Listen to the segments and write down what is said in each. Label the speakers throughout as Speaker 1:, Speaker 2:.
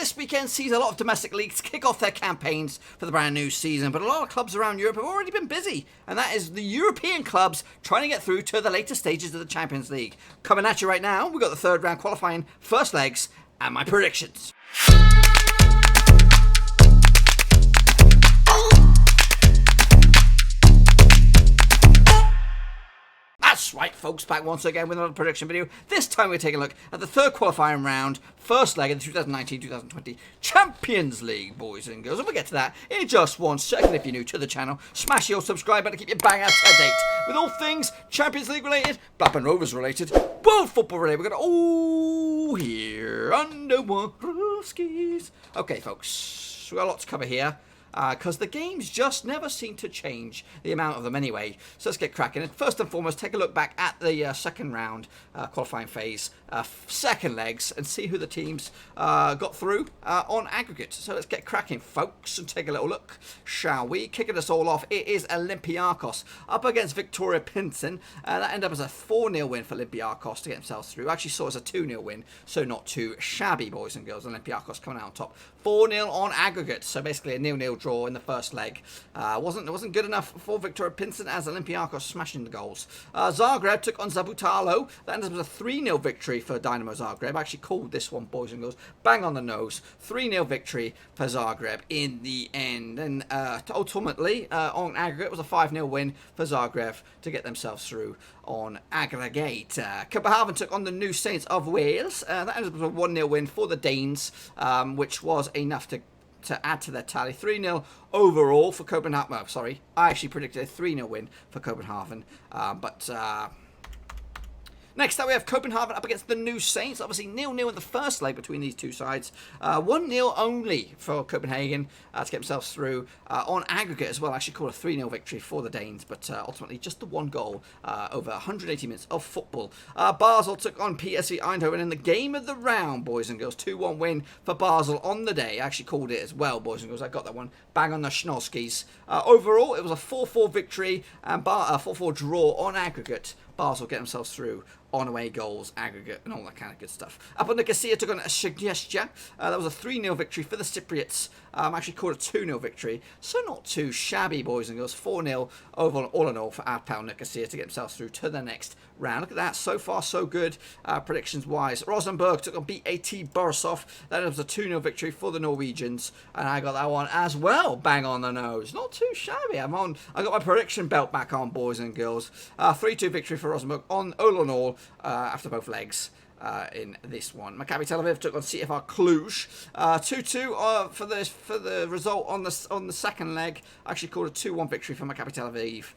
Speaker 1: this weekend sees a lot of domestic leagues kick off their campaigns for the brand new season, but a lot of clubs around Europe have already been busy, and that is the European clubs trying to get through to the later stages of the Champions League. Coming at you right now, we've got the third round qualifying first legs and my predictions. That's right, folks, back once again with another prediction video. This time we're taking a look at the third qualifying round, first leg of the 2019-2020 Champions League, boys and girls. And we'll get to that in just 1 second. If you're new to the channel, smash your subscribe button to keep you bang up to date with all things Champions League related, Blackburn Rovers related, world football related. We're going to all here under one skis. Okay, folks, we've got a lot to cover here. Because the games just never seem to change, the amount of them anyway. So let's get cracking. And first and foremost, take a look back at the second round qualifying phase, second legs, and see who the teams got through on aggregate. So let's get cracking, folks, and take a little look, shall we? Kicking us all off, it is Olympiakos up against Victoria Pilsen. That ended up as a 4-0 win for Olympiakos to get themselves through. Actually saw it as a 2-0 win, so not too shabby, boys and girls. Olympiakos coming out on top. 4-0 on aggregate, so basically a 0-0 draw in the first leg. Wasn't good enough for Victoria Pilsen as Olympiakos smashing the goals. Zagreb took on Zabutalo. That ended up as a 3-0 victory for Dinamo Zagreb. I actually called this one, boys and girls, bang on the nose. 3-0 victory for Zagreb in the end. And ultimately, on aggregate, it was a 5-0 win for Zagreb to get themselves through on aggregate. København took on the New Saints of Wales. That ended up as a 1-0 win for the Danes, which was enough to add to their tally. 3-0 overall for Copenhagen. Well, sorry, I actually predicted a 3-0 win for Copenhagen. Next up, we have Copenhagen up against the New Saints. Obviously, 0-0 in the first leg between these two sides. 1-0 only for Copenhagen to get themselves through on aggregate as well. Actually called a 3-0 victory for the Danes, but ultimately just the one goal over 180 minutes of football. Basel took on PSV Eindhoven in the game of the round, boys and girls. 2-1 win for Basel on the day. I actually called it as well, boys and girls. I got that one bang on the schnozskis. Overall, it was a 4-4 victory and a 4-4 draw on aggregate. Basel get themselves through on away goals, aggregate, and all that kind of good stuff. Up on Nikosia took on Suggestia. That was a 3-0 victory for the Cypriots. Actually called a 2-0 victory, so not too shabby, boys and girls. 4-0 overall, all in all, for APOEL Nikosia to get themselves through to the next round. Look at that, so far so good, predictions-wise. Rosenborg took on BAT Borisov. That was a 2-0 victory for the Norwegians, and I got that one as well, bang on the nose. Not too shabby. I got my prediction belt back on, boys and girls. 3-2 victory for Rosenborg on all in all after both legs. In this one, Maccabi Tel Aviv took on CFR Cluj. 2-2 for the result on the second leg. Actually called a 2-1 victory for Maccabi Tel Aviv,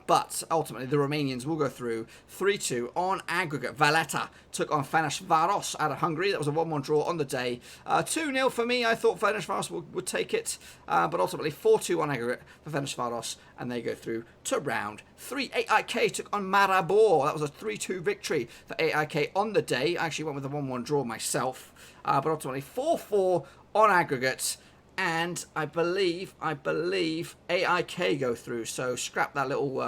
Speaker 1: but ultimately the Romanians will go through 3-2 on aggregate. Valletta took on Ferencvárosi out of Hungary. That was a 1-1 draw on the day. 2-0 for me. I thought Ferencvárosi would take it, but ultimately 4-2 on aggregate for Ferencvárosi, and they go through to round 3. AIK took on Maribor. That was a 3-2 victory for AIK on the day. I actually went with a 1-1 draw myself, but ultimately 4-4 on aggregate, and I believe AIK go through, so scrap that little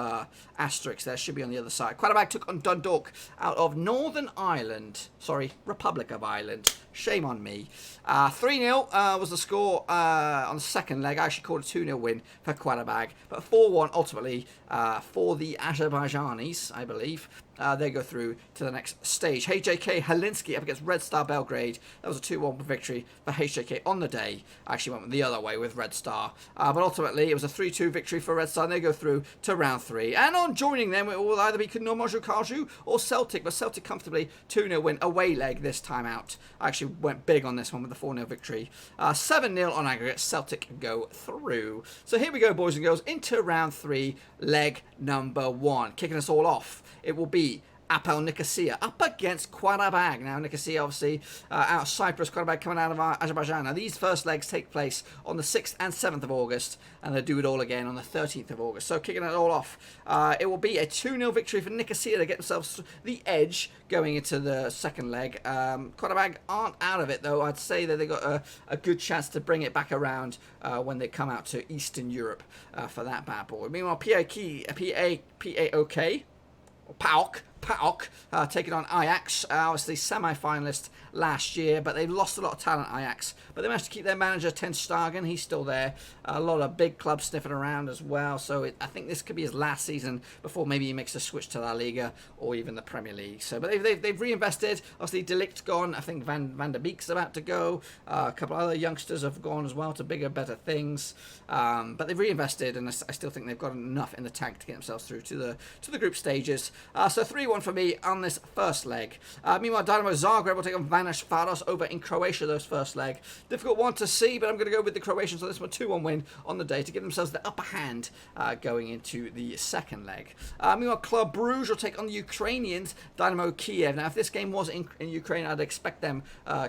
Speaker 1: asterisk there, should be on the other side. Qarabağ took on Dundalk out of Northern Ireland, sorry, Republic of Ireland, shame on me. 3-0 was the score on the second leg. I actually called a 2-0 win for Qarabağ, but 4-1 ultimately for the Azerbaijanis, I believe. They go through to the next stage. HJK Helsinki up against Red Star Belgrade. That was a 2-1 victory for HJK on the day. I actually went the other way with Red Star. But ultimately, it was a 3-2 victory for Red Star, and they go through to round 3. And on joining them, it will either be Knormoju Karju or Celtic, but Celtic comfortably 2-0 win away leg this time out. I actually went big on this one with the 4-0 victory. 7-0 on aggregate. Celtic go through. So here we go, boys and girls, into round 3, leg number 1. Kicking us all off, it will be APOEL Nikosia up against Qarabağ. Now, Nikosia obviously out of Cyprus, Qarabağ coming out of Azerbaijan. Now, these first legs take place on the 6th and 7th of August, and they do it all again on the 13th of August. So, kicking it all off, it will be a 2-0 victory for Nikosia to get themselves the edge going into the second leg. Qarabağ aren't out of it, though. I'd say that they got a good chance to bring it back around when they come out to Eastern Europe for that bad boy. Meanwhile, PAOK PAOK taking on Ajax, obviously semi-finalist last year, but they've lost a lot of talent, Ajax. But they managed to keep their manager, Ten Stegen. He's still there. A lot of big clubs sniffing around as well. So I think this could be his last season before maybe he makes a switch to La Liga or even the Premier League. So, but they've reinvested. Obviously, De Ligt's gone. I think Van der Beek's about to go. A couple other youngsters have gone as well to bigger, better things. But they've reinvested, and I still think they've got enough in the tank to get themselves through to the group stages. So 3-1 for me on this first leg. Meanwhile, Dinamo Zagreb will take on Ferencvárosi over in Croatia, those first leg. Difficult one to see, but I'm going to go with the Croatians on this one, 2-1 win on the day to give themselves the upper hand going into the second leg. Meanwhile, Club Brugge will take on the Ukrainians, Dinamo Kiev. Now, if this game was in Ukraine, I'd expect them,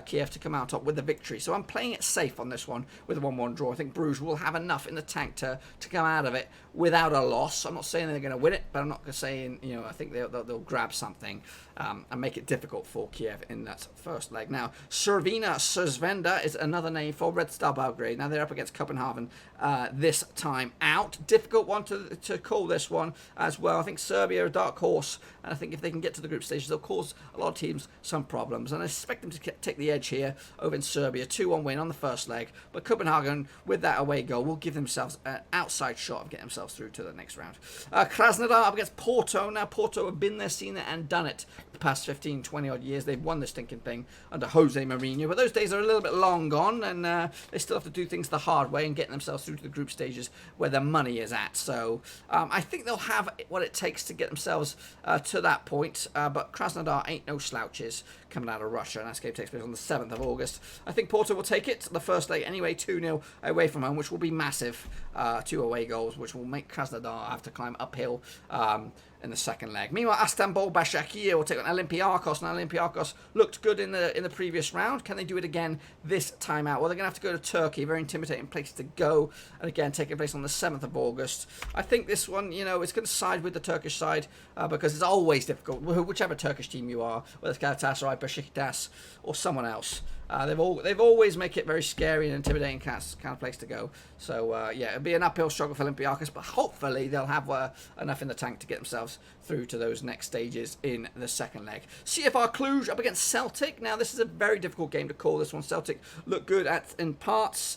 Speaker 1: Kiev, to come out top with the victory. So I'm playing it safe on this one with a 1-1 draw. I think Brugge will have enough in the tank to come out of it without a loss. I'm not saying they're going to win it, but I'm not saying, I think they'll grab something and make it difficult for Kiev in that first leg. Now, Crvena Zvezda is another name for Red Star Belgrade. Now, they're up against København this time out. Difficult one to call this one as well. I think Serbia are a dark horse, and I think if they can get to the group stages, they'll cause a lot of teams some problems. And I expect them to take the edge here over in Serbia. 2-1 win on the first leg. But Copenhagen, with that away goal, will give themselves an outside shot of getting themselves through to the next round. Krasnodar up against Porto. Now, Porto have been there, seen it, and done it the past 15, 20 odd years. They've won the stinking thing under Jose Mourinho, but those days are a little bit long gone, and they still have to do things the hard way and get themselves through to the group stages where their money is at. So I think they'll have what it takes to get themselves to that point, but Krasnodar ain't no slouches coming out of Russia, and that game takes place on the 7th of August. I think Porto will take it, the first leg anyway, 2-0 away from home, which will be massive. 2 away goals, which will make Krasnodar have to climb uphill in the second leg. Meanwhile, Istanbul Başakşehir will take on Olympiakos. Now, Olympiakos looked good in the previous round. Can they do it again this time out? Well, they're going to have to go to Turkey, a very intimidating place to go, and again, taking place on the 7th of August. I think this one, it's going to side with the Turkish side because it's always difficult, whichever Turkish team you are, whether it's Galatasaray, Beşiktaş, or someone else. They've always make it very scary and intimidating kind of place to go. So, it'll be an uphill struggle for Olympiakos, but hopefully they'll have enough in the tank to get themselves through to those next stages in the second leg. CFR Cluj up against Celtic. Now, this is a very difficult game to call this one. Celtic look good in parts.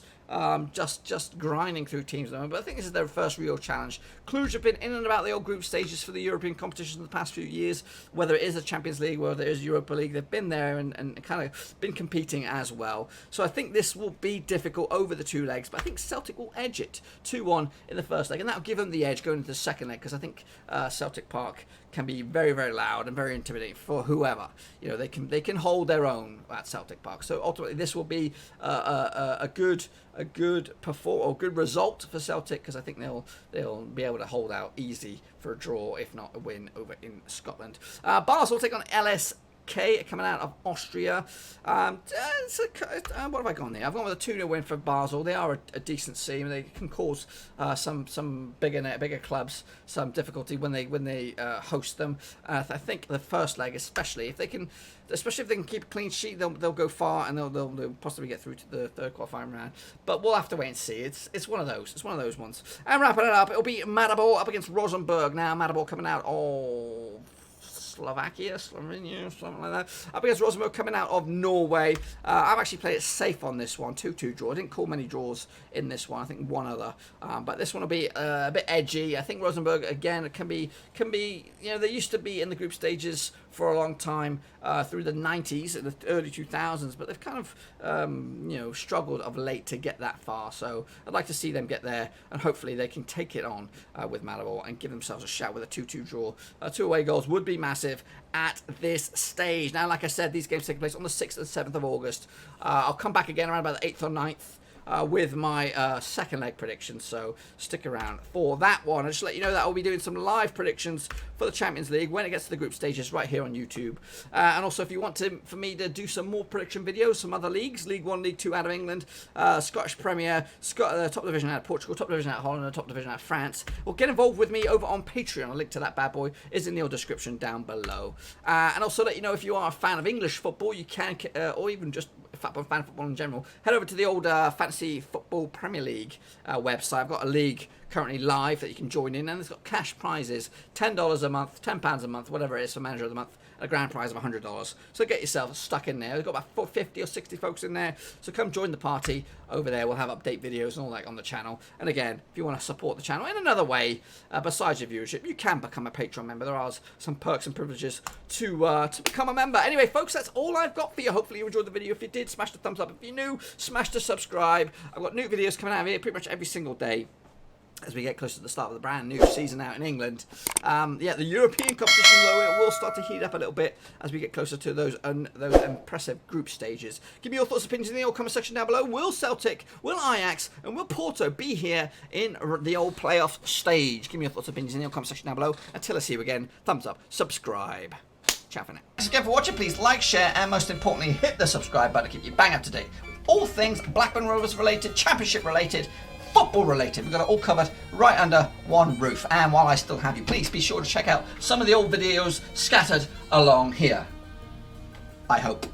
Speaker 1: Just grinding through teams at the moment, but I think this is their first real challenge. Cluj have been in and about the old group stages for the European competitions in the past few years, whether it is a Champions League, whether it is Europa League. They've been there and kind of been competing as well. So I think this will be difficult over the two legs, but I think Celtic will edge it 2-1 in the first leg, and that'll give them the edge going into the second leg, because I think Celtic Park can be very, very loud and very intimidating for whoever. They can hold their own at Celtic Park. So ultimately, this will be a good result for Celtic, because I think they'll be able to hold out easy for a draw, if not a win, over in Scotland. Basel will take on LASK coming out of Austria. What have I gone there? I've gone with a 2-0 win for Basel. They are a decent team. They can cause some bigger clubs some difficulty when they host them. I think the first leg, especially if they can keep a clean sheet, they'll go far, and they'll possibly get through to the third qualifying round. But we'll have to wait and see. It's one of those. It's one of those ones. And wrapping it up, it'll be Maribor up against Rosenborg. Now, Maribor coming out of Slovenia, something like that. Up against Rosenborg coming out of Norway. I've actually played it safe on this one, 2-2 draw. I didn't call many draws in this one. I think one other, but this one will be a bit edgy. I think Rosenborg again can be. They used to be in the group stages for a long time through the 90s and the early 2000s, but they've kind of struggled of late to get that far. So I'd like to see them get there, and hopefully they can take it on with Maribor and give themselves a shout with a 2-2 draw. 2 away goals would be massive at this stage. Now, like I said, these games take place on the 6th and 7th of August. I'll come back again around about the 8th or 9th with my second leg predictions, so stick around for that one. I'll just let you know that I'll be doing some live predictions for the Champions League when it gets to the group stages right here on YouTube. And also, if you want for me to do some more prediction videos, some other leagues, League 1, League 2 out of England, Scottish Premier, top division out of Portugal, top division out of Holland, and top division out of France, well, get involved with me over on Patreon. A link to that bad boy is in the description down below. And also let you know, if you are a fan of English football, you can, or even just fan football in general, head over to the old Fantasy Football Premier League website. I've got a league currently live that you can join in, and it's got cash prizes, $10 a month, £10 a month, whatever it is for Manager of the Month, a grand prize of $100. So get yourself stuck in there. We've got about 50 or 60 folks in there, so come join the party over there. We'll have update videos and all that on the channel. And again, if you want to support the channel in another way, besides your viewership, you can become a Patreon member. There are some perks and privileges to become a member. Anyway, folks, that's all I've got for you. Hopefully you enjoyed the video. If you did, smash the thumbs up. If you're new, smash the subscribe. I've got new videos coming out of here pretty much every single day as we get closer to the start of the brand new season out in England. Yeah, the European competition, though, it will start to heat up a little bit as we get closer to those impressive group stages. Give me your thoughts and opinions in the old comment section down below. Will Celtic, will Ajax, and will Porto be here in the old playoff stage? Give me your thoughts and opinions in the old comment section down below. Until I see you again, thumbs up, subscribe. Ciao for now. Thanks again for watching. Please like, share, and most importantly, hit the subscribe button to keep you bang up to date with all things Blackburn Rovers related, Championship related, football related. We've got it all covered right under one roof. And while I still have you, please be sure to check out some of the old videos scattered along here. I hope.